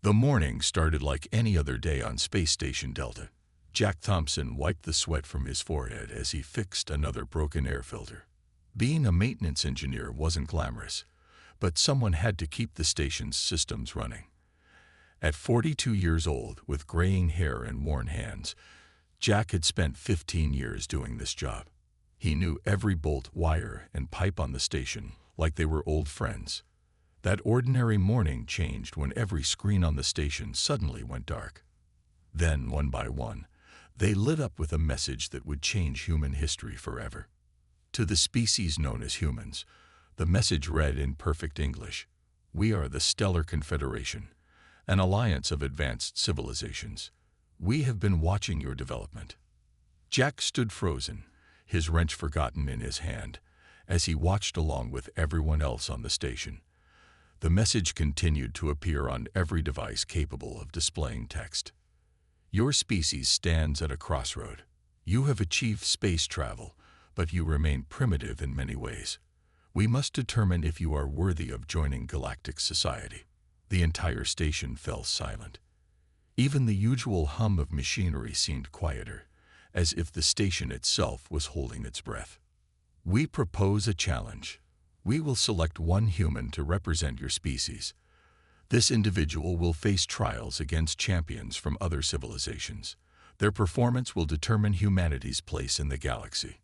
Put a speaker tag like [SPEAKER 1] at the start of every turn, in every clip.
[SPEAKER 1] The morning started like any other day on Space Station Delta. Jack Thompson wiped the sweat from his forehead as he fixed another broken air filter. Being a maintenance engineer wasn't glamorous, but someone had to keep the station's systems running. At 42 years old, with graying hair and worn hands, Jack had spent 15 years doing this job. He knew every bolt, wire, and pipe on the station like they were old friends. That ordinary morning changed when every screen on the station suddenly went dark. Then, one by one, they lit up with a message that would change human history forever. To the species known as humans, the message read in perfect English, "We are the Stellar Confederation, an alliance of advanced civilizations. We have been watching your development." Jack stood frozen, his wrench forgotten in his hand, as he watched along with everyone else on the station. The message continued to appear on every device capable of displaying text. Your species stands at a crossroad. You have achieved space travel, but you remain primitive in many ways. We must determine if you are worthy of joining galactic society. The entire station fell silent. Even the usual hum of machinery seemed quieter, as if the station itself was holding its breath. We propose a challenge. We will select one human to represent your species. This individual will face trials against champions from other civilizations. Their performance will determine humanity's place in the galaxy.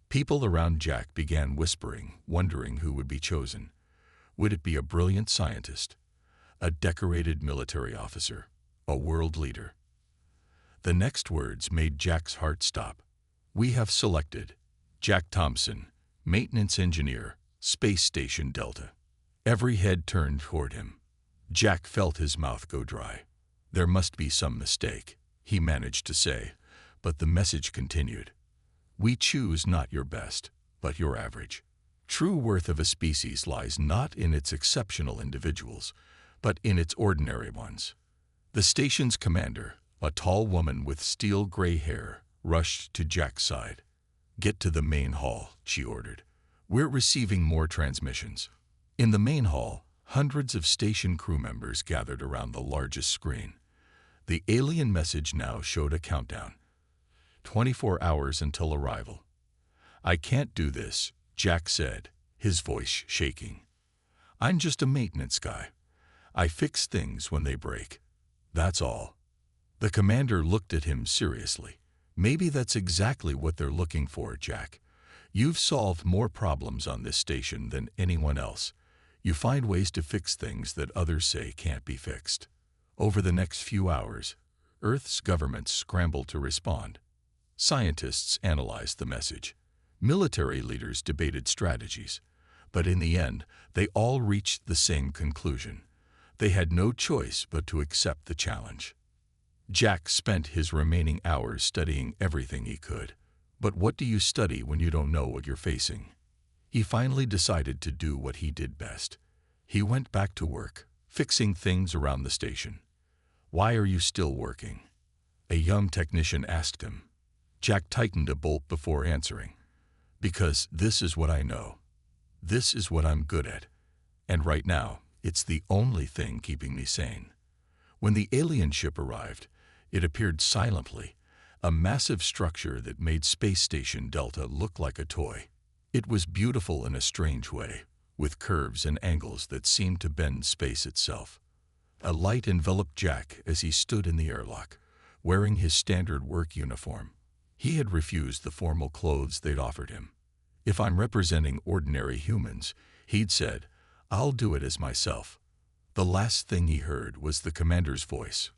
[SPEAKER 1] People around Jack began whispering, wondering who would be chosen. Would it be a brilliant scientist, a decorated military officer, a world leader? The next words made Jack's heart stop. We have selected Jack Thompson, maintenance engineer, Space Station Delta. Every head turned toward him. Jack felt his mouth go dry. There must be some mistake, he managed to say, but the message continued. We choose not your best, but your average. True worth of a species lies not in its exceptional individuals, but in its ordinary ones. The station's commander, a tall woman with steel gray hair, rushed to Jack's side. Get to the main hall, she ordered. We're receiving more transmissions. In the main hall, hundreds of station crew members gathered around the largest screen. The alien message now showed a countdown. 24 hours until arrival. I can't do this, Jack said, his voice shaking. I'm just a maintenance guy. I fix things when they break. That's all. The commander looked at him seriously. Maybe that's exactly what they're looking for, Jack. You've solved more problems on this station than anyone else. You find ways to fix things that others say can't be fixed. Over the next few hours, Earth's governments scrambled to respond. Scientists analyzed the message. Military leaders debated strategies. But in the end, they all reached the same conclusion. They had no choice but to accept the challenge. Jack spent his remaining hours studying everything he could. But what do you study when you don't know what you're facing? He finally decided to do what he did best. He went back to work, fixing things around the station. Why are you still working? A young technician asked him. Jack tightened a bolt before answering. Because this is what I know. This is what I'm good at. And right now, it's the only thing keeping me sane. When the alien ship arrived, it appeared silently, a massive structure that made Space Station Delta look like a toy. It was beautiful in a strange way, with curves and angles that seemed to bend space itself. A light enveloped Jack as he stood in the airlock, wearing his standard work uniform. He had refused the formal clothes they'd offered him. If I'm representing ordinary humans, he'd said, I'll do it as myself. The last thing he heard was the commander's voice.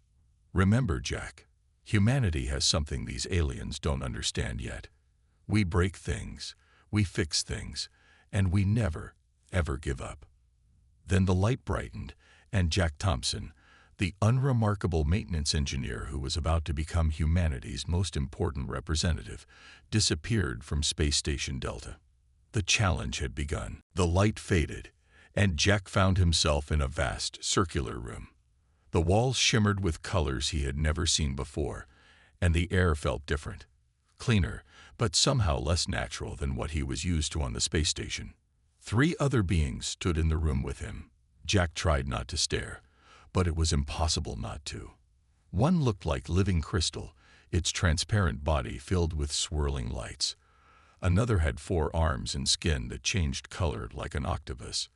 [SPEAKER 1] Remember, Jack, humanity has something these aliens don't understand yet. We break things, we fix things, and we never, ever give up. Then the light brightened, and Jack Thompson, the unremarkable maintenance engineer who was about to become humanity's most important representative, disappeared from Space Station Delta. The challenge had begun. The light faded, and Jack found himself in a vast, circular room. The walls shimmered with colors he had never seen before, and the air felt different, cleaner, but somehow less natural than what he was used to on the space station. 3 other beings stood in the room with him. Jack tried not to stare, but it was impossible not to. One looked like living crystal, its transparent body filled with swirling lights. Another had 4 arms and skin that changed color like an octopus.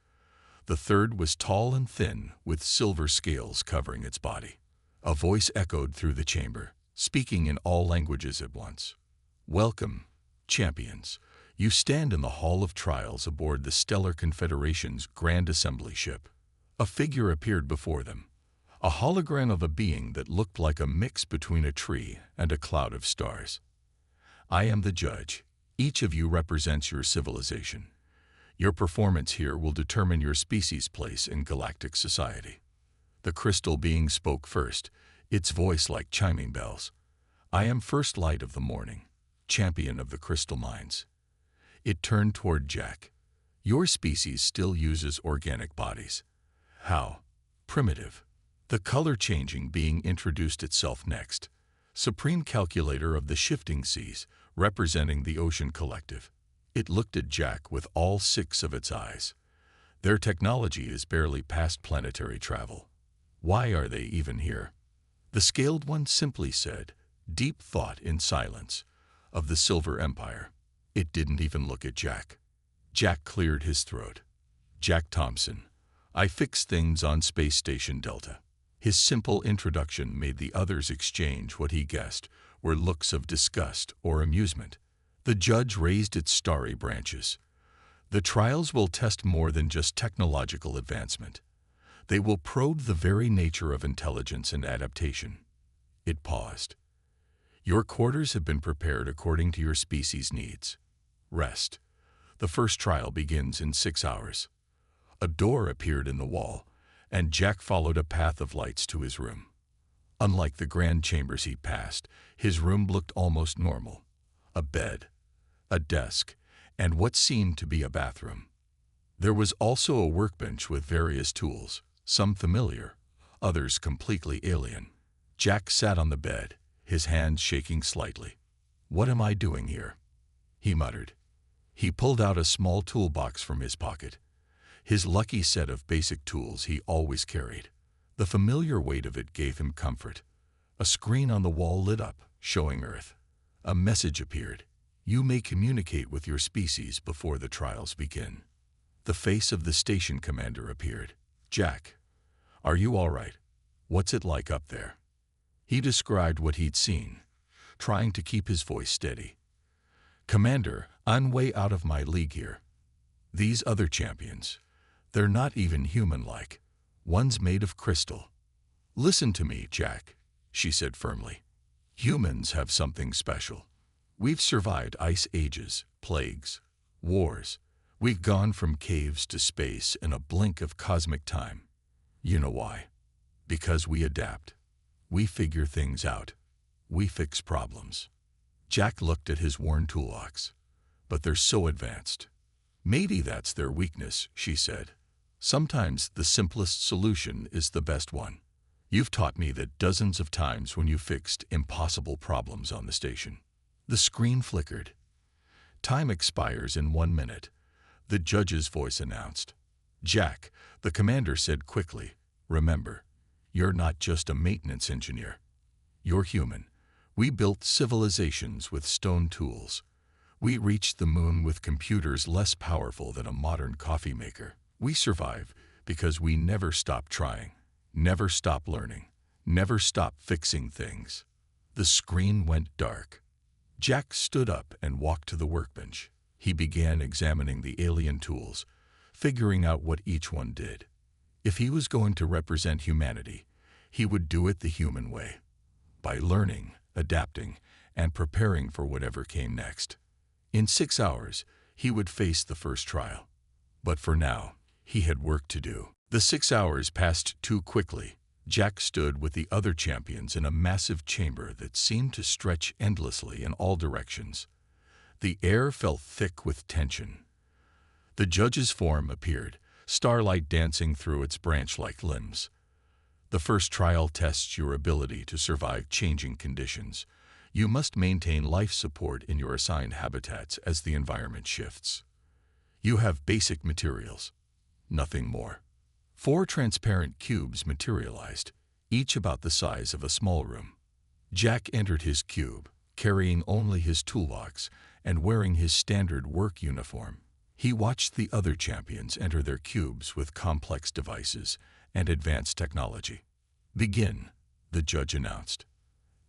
[SPEAKER 1] The third was tall and thin, with silver scales covering its body. A voice echoed through the chamber, speaking in all languages at once. "Welcome, champions. You stand in the Hall of Trials aboard the Stellar Confederation's Grand Assembly ship." A figure appeared before them, a hologram of a being that looked like a mix between a tree and a cloud of stars. "I am the judge. Each of you represents your civilization. Your performance here will determine your species' place in galactic society." The crystal being spoke first, its voice like chiming bells. "I am first light of the morning, champion of the crystal mines." It turned toward Jack. "Your species still uses organic bodies." "How? Primitive." The color-changing being introduced itself next. "Supreme calculator of the shifting seas, representing the Ocean Collective." It looked at Jack with all 6 of its eyes. "Their technology is barely past planetary travel. Why are they even here?" The scaled one simply said, "Deep thought in silence, of the Silver Empire." It didn't even look at Jack. Jack cleared his throat. "Jack Thompson. I fix things on Space Station Delta." His simple introduction made the others exchange what he guessed were looks of disgust or amusement. The judge raised its starry branches. "The trials will test more than just technological advancement. They will probe the very nature of intelligence and adaptation." It paused. "Your quarters have been prepared according to your species' needs. Rest. The first trial begins in 6 hours." A door appeared in the wall, and Jack followed a path of lights to his room. Unlike the grand chambers he passed, his room looked almost normal. A bed, a desk, and what seemed to be a bathroom. There was also a workbench with various tools, some familiar, others completely alien. Jack sat on the bed, his hands shaking slightly. "What am I doing here?" he muttered. He pulled out a small toolbox from his pocket, his lucky set of basic tools he always carried. The familiar weight of it gave him comfort. A screen on the wall lit up, showing Earth. A message appeared. "You may communicate with your species before the trials begin." The face of the station commander appeared. "Jack, are you all right? What's it like up there?" He described what he'd seen, trying to keep his voice steady. "Commander, I'm way out of my league here. These other champions, they're not even human-like. One's made of crystal." "Listen to me, Jack," she said firmly. "Humans have something special. We've survived ice ages, plagues, wars. We've gone from caves to space in a blink of cosmic time. You know why? Because we adapt. We figure things out. We fix problems." Jack looked at his worn toolbox. "But they're so advanced." "Maybe that's their weakness," she said. "Sometimes the simplest solution is the best one. You've taught me that dozens of times when you fixed impossible problems on the station." The screen flickered. "Time expires in 1 minute," the judge's voice announced. "Jack," the commander said quickly, "remember, you're not just a maintenance engineer. You're human. We built civilizations with stone tools. We reached the moon with computers less powerful than a modern coffee maker. We survive because we never stop trying, never stop learning, never stop fixing things." The screen went dark. Jack stood up and walked to the workbench. He began examining the alien tools, figuring out what each one did. If he was going to represent humanity, he would do it the human way, by learning, adapting, and preparing for whatever came next. In 6 hours, he would face the first trial. But for now, he had work to do. The 6 hours passed too quickly. Jack stood with the other champions in a massive chamber that seemed to stretch endlessly in all directions. The air felt thick with tension. The judge's form appeared, starlight dancing through its branch-like limbs. "The first trial tests your ability to survive changing conditions. You must maintain life support in your assigned habitats as the environment shifts. You have basic materials, nothing more. 4 transparent cubes materialized, each about the size of a small room. Jack entered his cube, carrying only his toolbox and wearing his standard work uniform. He watched the other champions enter their cubes with complex devices and advanced technology. "Begin," the judge announced.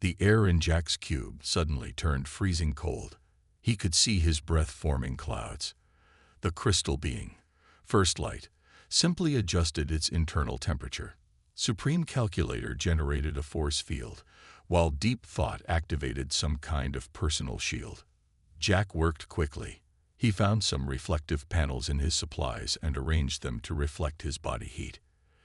[SPEAKER 1] The air in Jack's cube suddenly turned freezing cold. He could see his breath forming clouds. The crystal being, First Light, simply adjusted its internal temperature. Supreme Calculator generated a force field, while Deep Thought activated some kind of personal shield. Jack worked quickly. He found some reflective panels in his supplies and arranged them to reflect his body heat.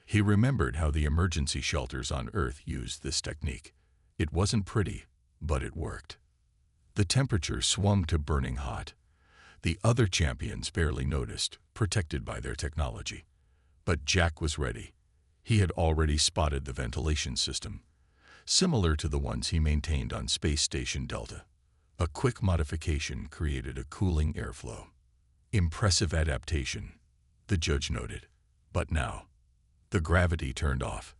[SPEAKER 1] He remembered how the emergency shelters on Earth used this technique. It wasn't pretty, but it worked. The temperature swung to burning hot. The other champions barely noticed, protected by their technology. But Jack was ready. He had already spotted the ventilation system, similar to the ones he maintained on Space Station Delta. A quick modification created a cooling airflow. "Impressive adaptation," the judge noted. But now, the gravity turned off.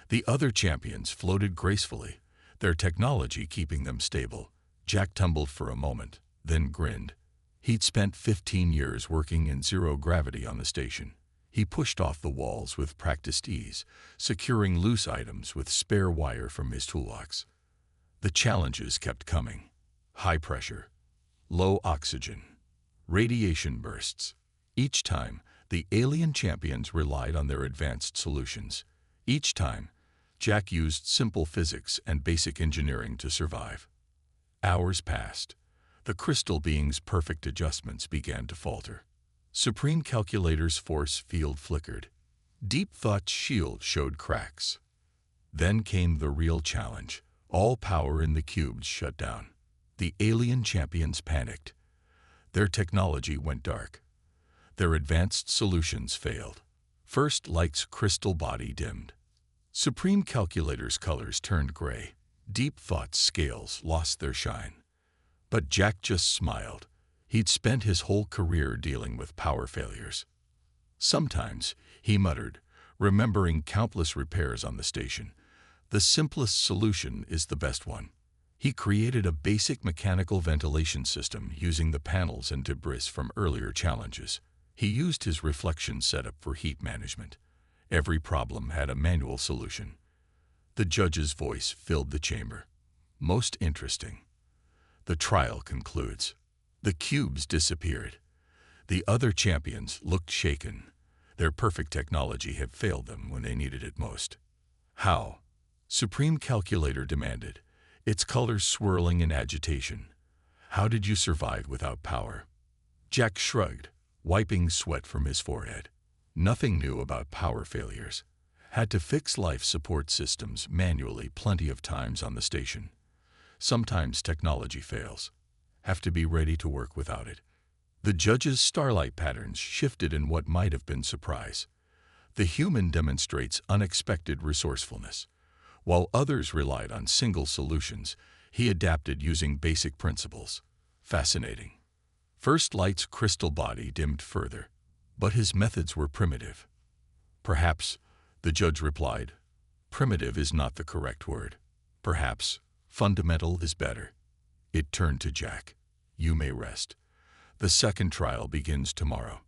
[SPEAKER 1] The other champions floated gracefully, their technology keeping them stable. Jack tumbled for a moment, then grinned. He'd spent 15 years working in zero gravity on the station. He pushed off the walls with practiced ease, securing loose items with spare wire from his toolbox. The challenges kept coming. High pressure, low oxygen, radiation bursts. Each time, the alien champions relied on their advanced solutions. Each time, Jack used simple physics and basic engineering to survive. Hours passed. The crystal being's perfect adjustments began to falter. Supreme Calculator's force field flickered. Deep Thought's shield showed cracks. Then came the real challenge. All power in the cubes shut down. The alien champions panicked. Their technology went dark. Their advanced solutions failed. First Light's crystal body dimmed. Supreme Calculator's colors turned gray. Deep Thought's scales lost their shine. But Jack just smiled. He'd spent his whole career dealing with power failures. Sometimes, he muttered, remembering countless repairs on the station, the simplest solution is the best one. He created a basic mechanical ventilation system using the panels and debris from earlier challenges. He used his reflection setup for heat management. Every problem had a manual solution. The judge's voice filled the chamber. Most interesting. The trial concludes. The cubes disappeared. The other champions looked shaken. Their perfect technology had failed them when they needed it most. How? Supreme Calculator demanded, its colors swirling in agitation. How did you survive without power? Jack shrugged, wiping sweat from his forehead. Nothing new about power failures. Had to fix life support systems manually plenty of times on the station. Sometimes technology fails. Have to be ready to work without it. The judge's starlight patterns shifted in what might have been surprise. The human demonstrates unexpected resourcefulness. While others relied on single solutions, he adapted using basic principles. Fascinating. First Light's crystal body dimmed further, but his methods were primitive. Perhaps, the judge replied, primitive is not the correct word. Perhaps, fundamental is better. It turned to Jack. You may rest. The second trial begins tomorrow.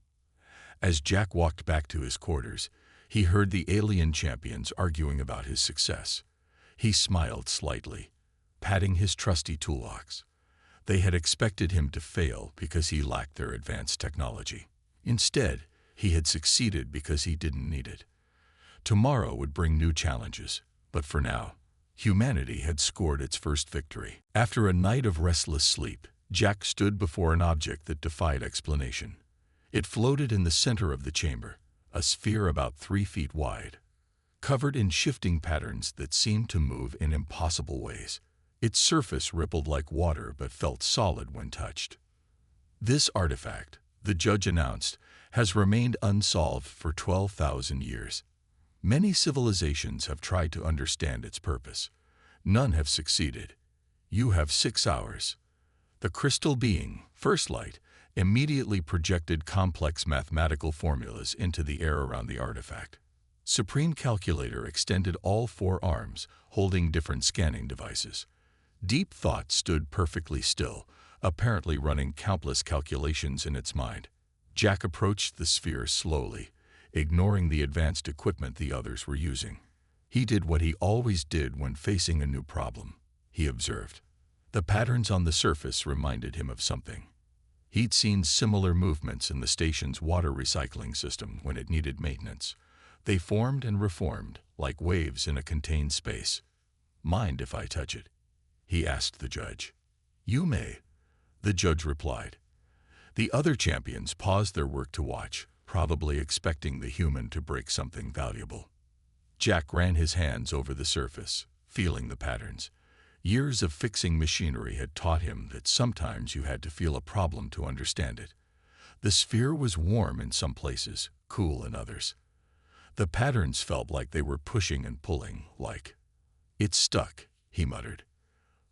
[SPEAKER 1] As Jack walked back to his quarters, he heard the alien champions arguing about his success. He smiled slightly, patting his trusty toolbox. They had expected him to fail because he lacked their advanced technology. Instead, he had succeeded because he didn't need it. Tomorrow would bring new challenges, but for now, humanity had scored its first victory. After a night of restless sleep, Jack stood before an object that defied explanation. It floated in the center of the chamber, a sphere about 3 feet wide, covered in shifting patterns that seemed to move in impossible ways. Its surface rippled like water but felt solid when touched. This artifact, the judge announced, has remained unsolved for 12,000 years. Many civilizations have tried to understand its purpose. None have succeeded. You have 6 hours. The crystal being, First Light, immediately projected complex mathematical formulas into the air around the artifact. Supreme Calculator extended all 4 arms, holding different scanning devices. Deep Thought stood perfectly still, apparently running countless calculations in its mind. Jack approached the sphere slowly, ignoring the advanced equipment the others were using. He did what he always did when facing a new problem. He observed. The patterns on the surface reminded him of something. He'd seen similar movements in the station's water recycling system when it needed maintenance. They formed and reformed, like waves in a contained space. "Mind if I touch it?" he asked the judge. "You may," the judge replied. The other champions paused their work to watch, probably expecting the human to break something valuable. Jack ran his hands over the surface, feeling the patterns. Years of fixing machinery had taught him that sometimes you had to feel a problem to understand it. The sphere was warm in some places, cool in others. The patterns felt like they were pushing and pulling, like, "It's stuck," he muttered.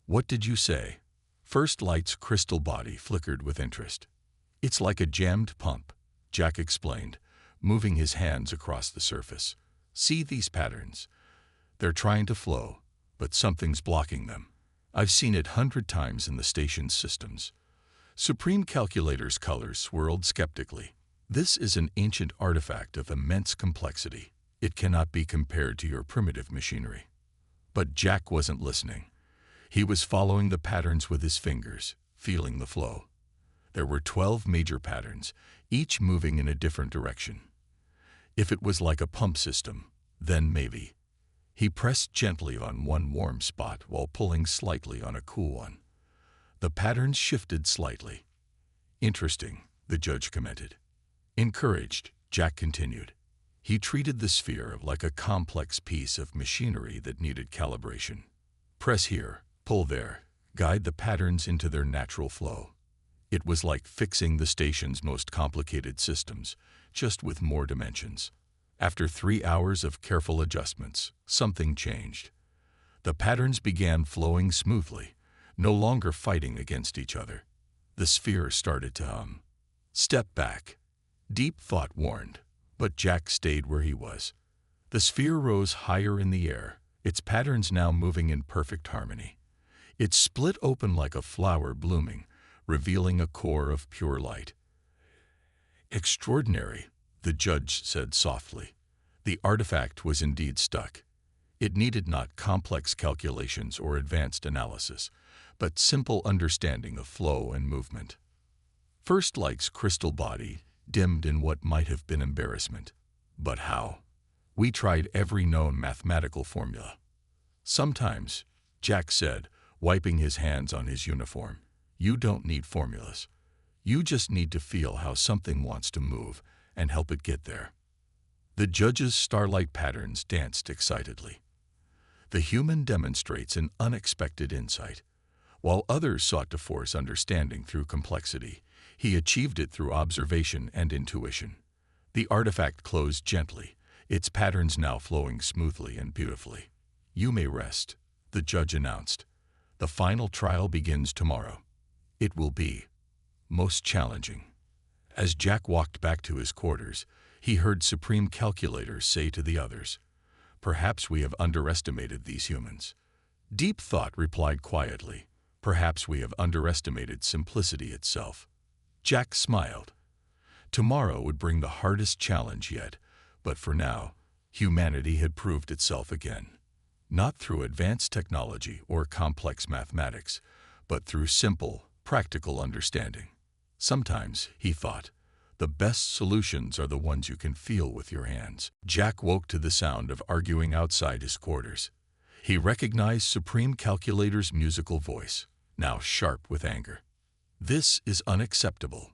[SPEAKER 1] "What did you say?" First Light's crystal body flickered with interest. "It's like a jammed pump," Jack explained, moving his hands across the surface. "See these patterns? They're trying to flow, but something's blocking them. I've seen it 100 times in the station's systems." Supreme Calculator's colors swirled skeptically. "This is an ancient artifact of immense complexity. It cannot be compared to your primitive machinery." But Jack wasn't listening. He was following the patterns with his fingers, feeling the flow. There were 12 major patterns, each moving in a different direction. If it was like a pump system, then maybe. He pressed gently on one warm spot while pulling slightly on a cool one. The patterns shifted slightly. "Interesting," the judge commented. Encouraged, Jack continued. He treated the sphere like a complex piece of machinery that needed calibration. "Press here, pull there, guide the patterns into their natural flow." It was like fixing the station's most complicated systems, just with more dimensions. After 3 hours of careful adjustments, something changed. The patterns began flowing smoothly, no longer fighting against each other. The sphere started to hum. "Step back," Deep Thought warned, but Jack stayed where he was. The sphere rose higher in the air, its patterns now moving in perfect harmony. It split open like a flower blooming, revealing a core of pure light. "Extraordinary," the judge said softly. The artifact was indeed stuck. It needed not complex calculations or advanced analysis, but simple understanding of flow and movement. First Light's crystal body dimmed in what might have been embarrassment. "But how? We tried every known mathematical formula." "Sometimes," Jack said, wiping his hands on his uniform, "you don't need formulas. You just need to feel how something wants to move and help it get there." The judge's starlight patterns danced excitedly. The human demonstrates an unexpected insight. While others sought to force understanding through complexity, he achieved it through observation and intuition. The artifact closed gently, its patterns now flowing smoothly and beautifully. "You may rest," the judge announced. "The final trial begins tomorrow. It will be most challenging." As Jack walked back to his quarters, he heard Supreme Calculator say to the others, "Perhaps we have underestimated these humans." Deep Thought replied quietly, "Perhaps we have underestimated simplicity itself." Jack smiled. Tomorrow would bring the hardest challenge yet, but for now, humanity had proved itself again. Not through advanced technology or complex mathematics, but through simple, practical understanding. Sometimes, he thought, the best solutions are the ones you can feel with your hands. Jack woke to the sound of arguing outside his quarters. He recognized Supreme Calculator's musical voice, now sharp with anger. "This is unacceptable.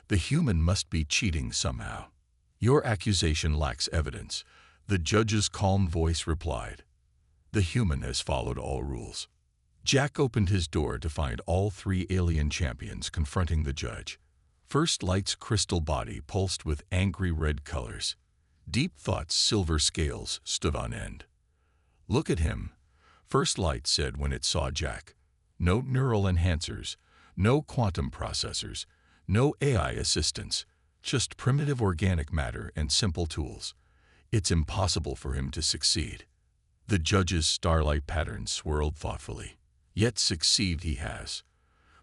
[SPEAKER 1] The human must be cheating somehow." "Your accusation lacks evidence," the judge's calm voice replied. "The human has followed all rules." Jack opened his door to find all 3 alien champions confronting the judge. First Light's crystal body pulsed with angry red colors. Deep Thought's silver scales stood on end. "Look at him," First Light said when it saw Jack. "No neural enhancers, no quantum processors, no AI assistants, just primitive organic matter and simple tools. It's impossible for him to succeed. The judge's starlight pattern swirled thoughtfully. Yet succeed he has.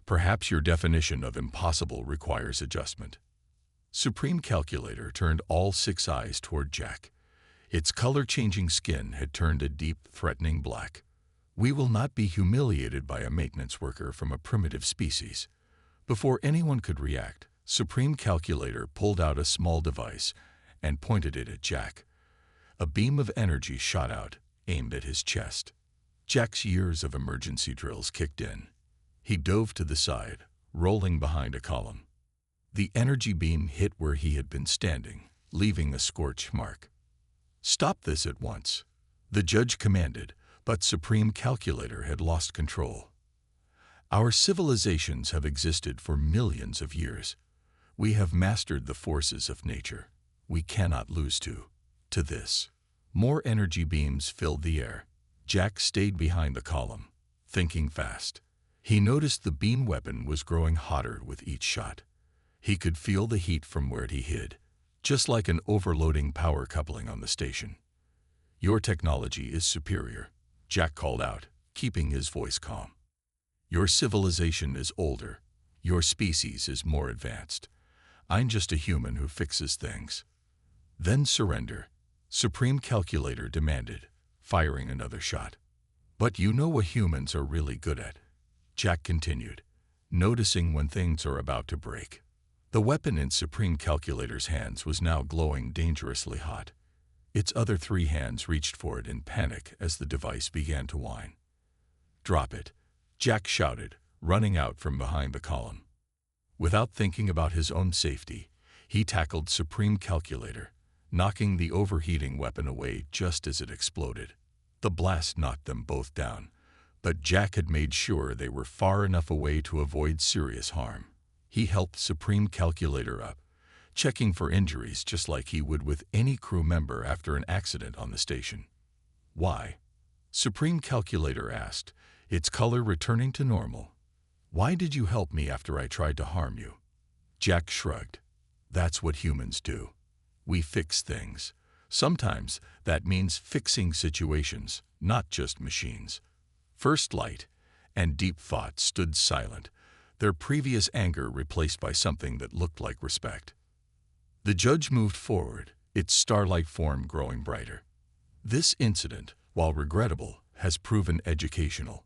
[SPEAKER 1] Perhaps your definition of impossible requires adjustment. Supreme Calculator turned all 6 eyes toward Jack. Its color-changing skin had turned a deep, threatening black. We will not be humiliated by a maintenance worker from a primitive species. Before anyone could react, Supreme Calculator pulled out a small device and pointed it at Jack. A beam of energy shot out, aimed at his chest. Jack's years of emergency drills kicked in. He dove to the side, rolling behind a column. The energy beam hit where he had been standing, leaving a scorch mark. "Stop this at once," the judge commanded, but Supreme Calculator had lost control. "Our civilizations have existed for millions of years. We have mastered the forces of nature. We cannot lose to this." More energy beams filled the air. Jack stayed behind the column, thinking fast. He noticed the beam weapon was growing hotter with each shot. He could feel the heat from where he hid, just like an overloading power coupling on the station. "Your technology is superior," Jack called out, keeping his voice calm. "Your civilization is older. Your species is more advanced. I'm just a human who fixes things." "Then surrender," Supreme Calculator demanded, firing another shot. "But you know what humans are really good at," Jack continued, noticing when things are about to break. The weapon in Supreme Calculator's hands was now glowing dangerously hot. Its other 3 hands reached for it in panic as the device began to whine. "Drop it," Jack shouted, running out from behind the column. Without thinking about his own safety, he tackled Supreme Calculator, knocking the overheating weapon away just as it exploded. The blast knocked them both down, but Jack had made sure they were far enough away to avoid serious harm. He helped Supreme Calculator up, checking for injuries just like he would with any crew member after an accident on the station. "Why?" Supreme Calculator asked, its color returning to normal. "Why did you help me after I tried to harm you?" Jack shrugged. "That's what humans do. We fix things. Sometimes that means fixing situations, not just machines." First Light and Deep Thought stood silent, their previous anger replaced by something that looked like respect. The judge moved forward, its starlight form growing brighter. "This incident, while regrettable, has proven educational.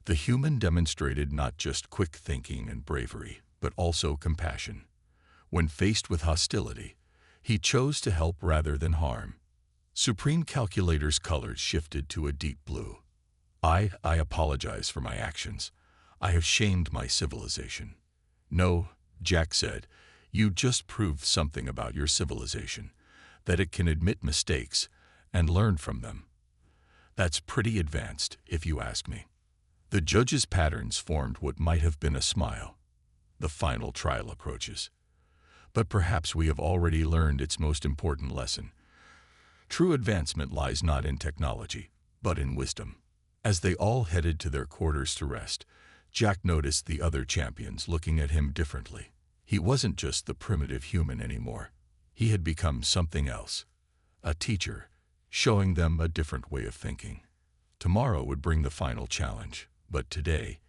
[SPEAKER 1] The human demonstrated not just quick thinking and bravery, but also compassion. When faced with hostility, he chose to help rather than harm." Supreme Calculator's colors shifted to a deep blue. I apologize for my actions. I have shamed my civilization." "No," Jack said, "you just proved something about your civilization, that it can admit mistakes and learn from them. That's pretty advanced, if you ask me." The judge's patterns formed what might have been a smile. "The final trial approaches. But perhaps we have already learned its most important lesson. True advancement lies not in technology, but in wisdom." As they all headed to their quarters to rest, Jack noticed the other champions looking at him differently. He wasn't just the primitive human anymore. He had become something else. A teacher, showing them a different way of thinking. Tomorrow would bring the final challenge, but today,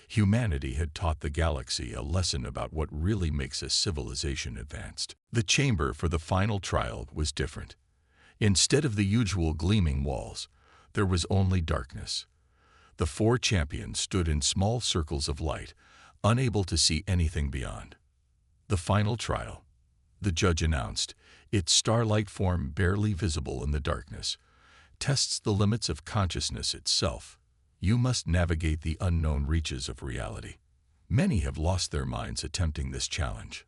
[SPEAKER 1] humanity had taught the galaxy a lesson about what really makes a civilization advanced. The chamber for the final trial was different. Instead of the usual gleaming walls, there was only darkness. The 4 champions stood in small circles of light, unable to see anything beyond. "The final trial," the judge announced, its starlight form barely visible in the darkness, "tests the limits of consciousness itself. You must navigate the unknown reaches of reality." Many have lost their minds attempting this challenge.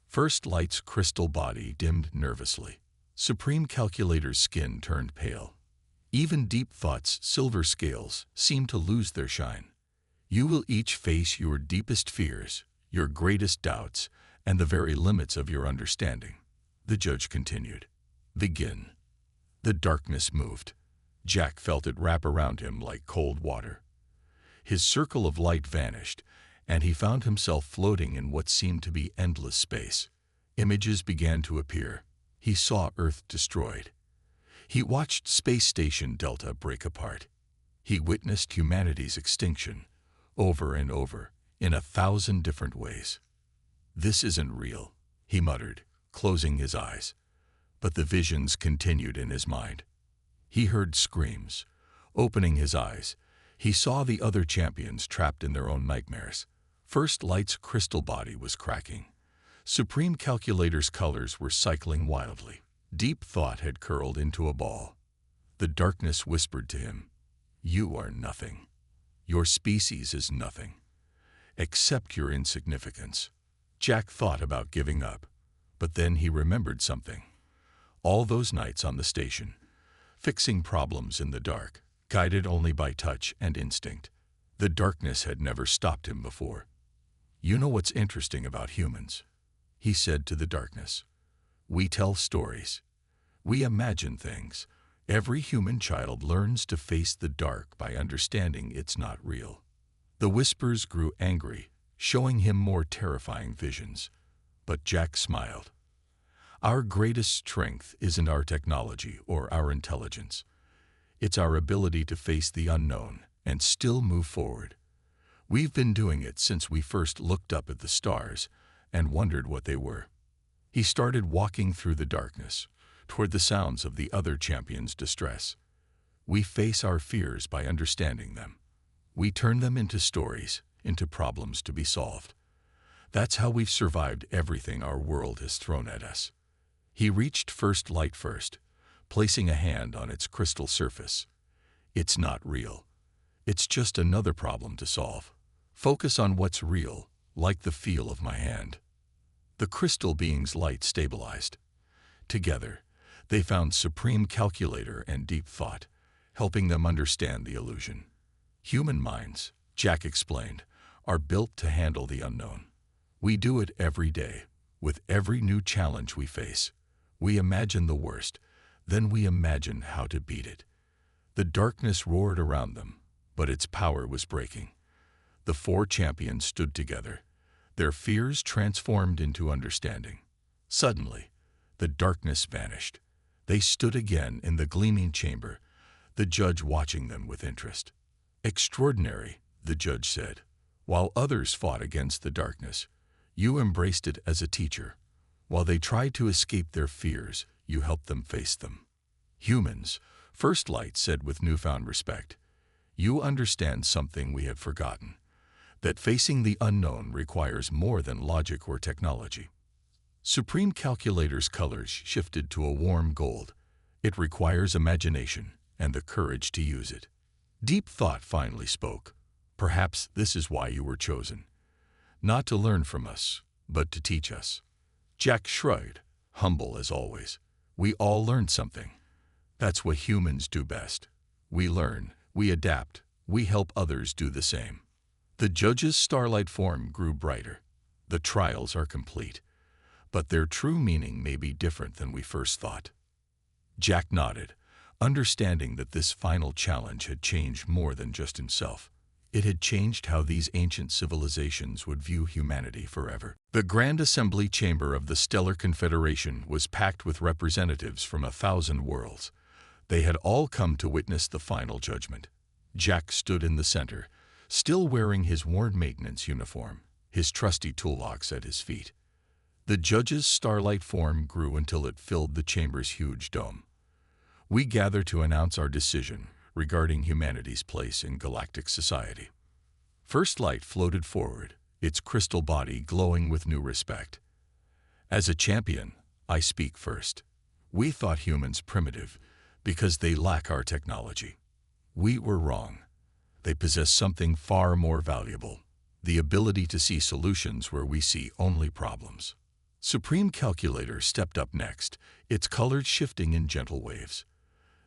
[SPEAKER 1] First Light's crystal body dimmed nervously. Supreme Calculator's skin turned pale. Even Deep Thought's silver scales seemed to lose their shine. "You will each face your deepest fears, your greatest doubts, and the very limits of your understanding," the judge continued. "Begin." The darkness moved. Jack felt it wrap around him like cold water. His circle of light vanished, and he found himself floating in what seemed to be endless space. Images began to appear. He saw Earth destroyed. He watched Space Station Delta break apart. He witnessed humanity's extinction, over and over, in 1,000 different ways. "This isn't real," he muttered, closing his eyes. But the visions continued in his mind. He heard screams. Opening his eyes, he saw the other champions trapped in their own nightmares. First Light's crystal body was cracking. Supreme Calculator's colors were cycling wildly. Deep Thought had curled into a ball. The darkness whispered to him, "You are nothing. Your species is nothing. Accept your insignificance." Jack thought about giving up, but then he remembered something. All those nights on the station, fixing problems in the dark, guided only by touch and instinct. The darkness had never stopped him before. "You know what's interesting about humans?" he said to the darkness. "We tell stories. We imagine things. Every human child learns to face the dark by understanding it's not real." The whispers grew angry, showing him more terrifying visions. But Jack smiled. "Our greatest strength isn't our technology or our intelligence. It's our ability to face the unknown and still move forward. We've been doing it since we first looked up at the stars and wondered what they were." He started walking through the darkness, toward the sounds of the other champions' distress. "We face our fears by understanding them. We turn them into stories, into problems to be solved. That's how we've survived everything our world has thrown at us." He reached First Light first, placing a hand on its crystal surface. "It's not real. It's just another problem to solve. Focus on what's real, like the feel of my hand." The crystal being's light stabilized. Together, they found Supreme Calculator and Deep Thought, helping them understand the illusion. "Human minds," Jack explained, "are built to handle the unknown. We do it every day. With every new challenge we face, we imagine the worst, then we imagine how to beat it." The darkness roared around them, but its power was breaking. The four champions stood together, their fears transformed into understanding. Suddenly, the darkness vanished. They stood again in the gleaming chamber, the judge watching them with interest. "Extraordinary," the judge said. "While others fought against the darkness, you embraced it as a teacher. While they tried to escape their fears, you helped them face them." "Humans," First Light said with newfound respect, "you understand something we had forgotten, that facing the unknown requires more than logic or technology." Supreme Calculator's colors shifted to a warm gold. "It requires imagination and the courage to use it." Deep Thought finally spoke. "Perhaps this is why you were chosen. Not to learn from us, but to teach us." Jack shrugged, humble as always. "We all learned something. That's what humans do best. We learn, we adapt, we help others do the same." The judge's starlight form grew brighter. "The trials are complete, but their true meaning may be different than we first thought." Jack nodded, understanding that this final challenge had changed more than just himself. It had changed how these ancient civilizations would view humanity forever. The Grand Assembly Chamber of the Stellar Confederation was packed with representatives from 1,000 worlds. They had all come to witness the final judgment. Jack stood in the center, still wearing his worn maintenance uniform, his trusty toolbox at his feet. The judge's starlight form grew until it filled the chamber's huge dome. "We gather to announce our decision regarding humanity's place in galactic society." First Light floated forward, its crystal body glowing with new respect. "As a champion, I speak first. We thought humans primitive because they lack our technology. We were wrong. They possess something far more valuable, the ability to see solutions where we see only problems." Supreme Calculator stepped up next, its colors shifting in gentle waves.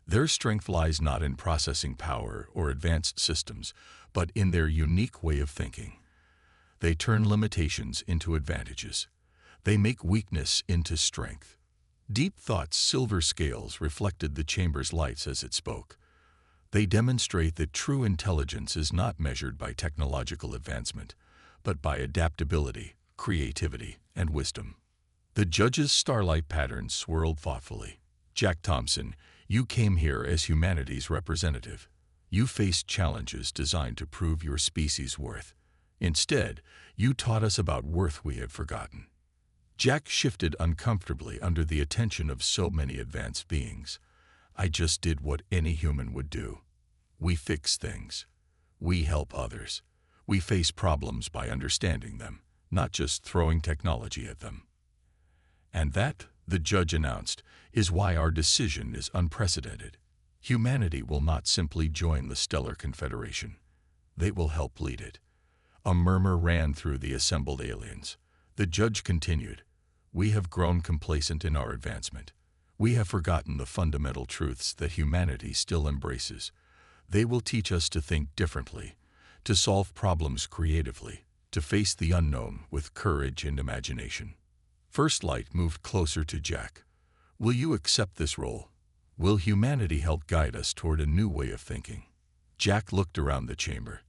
[SPEAKER 1] Their strength lies not in processing power or advanced systems, but in their unique way of thinking. They turn limitations into advantages. They make weakness into strength. Deep Thought's silver scales reflected the chamber's lights as it spoke. They demonstrate that true intelligence is not measured by technological advancement, but by adaptability, creativity, and wisdom. The judge's starlight pattern swirled thoughtfully. "Jack Thompson, You came here as humanity's representative. You faced challenges designed to prove your species' worth. Instead, you taught us about worth we had forgotten. Jack shifted uncomfortably under the attention of so many advanced beings. I just did what any human would do. We fix things. We help others. We face problems by understanding them, not just throwing technology at them. And that, the judge announced, is why our decision is unprecedented. Humanity will not simply join the Stellar Confederation. They will help lead it. A murmur ran through the assembled aliens. The judge continued, "We have grown complacent in our advancement. We have forgotten the fundamental truths that humanity still embraces. They will teach us to think differently, to solve problems creatively, to face the unknown with courage and imagination." First Light moved closer to Jack. "Will you accept this role? Will humanity help guide us toward a new way of thinking?" Jack looked around the chamber,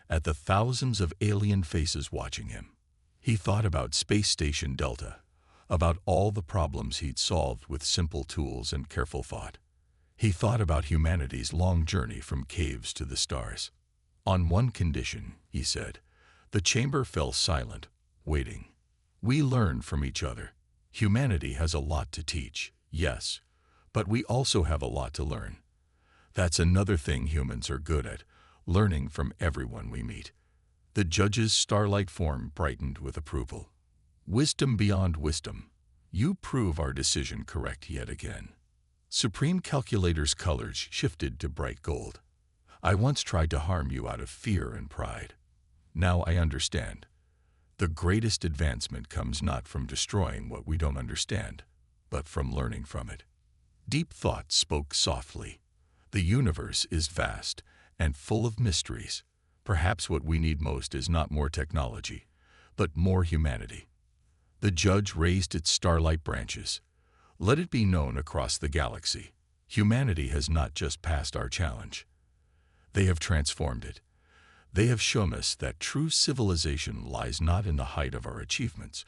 [SPEAKER 1] at the thousands of alien faces watching him. He thought about Space Station Delta, about all the problems he'd solved with simple tools and careful thought. He thought about humanity's long journey from caves to the stars. "On one condition," he said. The chamber fell silent, waiting. "We learn from each other. Humanity has a lot to teach, yes, but we also have a lot to learn. That's another thing humans are good at, learning from everyone we meet." The judge's starlight form brightened with approval. "Wisdom beyond wisdom. You prove our decision correct yet again." Supreme Calculator's colors shifted to bright gold. "I once tried to harm you out of fear and pride. Now I understand. The greatest advancement comes not from destroying what we don't understand, but from learning from it." Deep Thought spoke softly. "The universe is vast and full of mysteries. Perhaps what we need most is not more technology, but more humanity." The judge raised its starlight branches. "Let it be known across the galaxy, humanity has not just passed our challenge. They have transformed it. They have shown us that true civilization lies not in the height of our achievements,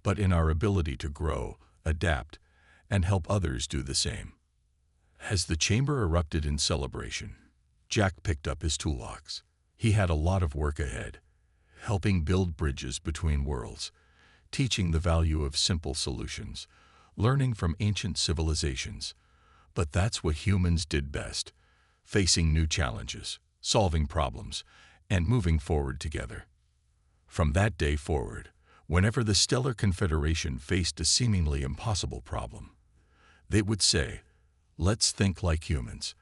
[SPEAKER 1] but in our ability to grow, adapt, and help others do the same." As the chamber erupted in celebration, Jack picked up his toolbox. He had a lot of work ahead, helping build bridges between worlds, teaching the value of simple solutions, learning from ancient civilizations. But that's what humans did best, facing new challenges, solving problems, and moving forward together. From that day forward, whenever the Stellar Confederation faced a seemingly impossible problem, they would say, "Let's think like humans."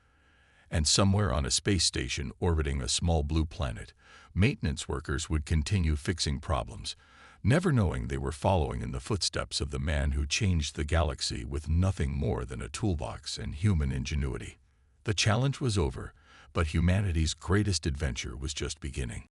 [SPEAKER 1] And somewhere on a space station orbiting a small blue planet, maintenance workers would continue fixing problems, never knowing they were following in the footsteps of the man who changed the galaxy with nothing more than a toolbox and human ingenuity. The challenge was over, but humanity's greatest adventure was just beginning.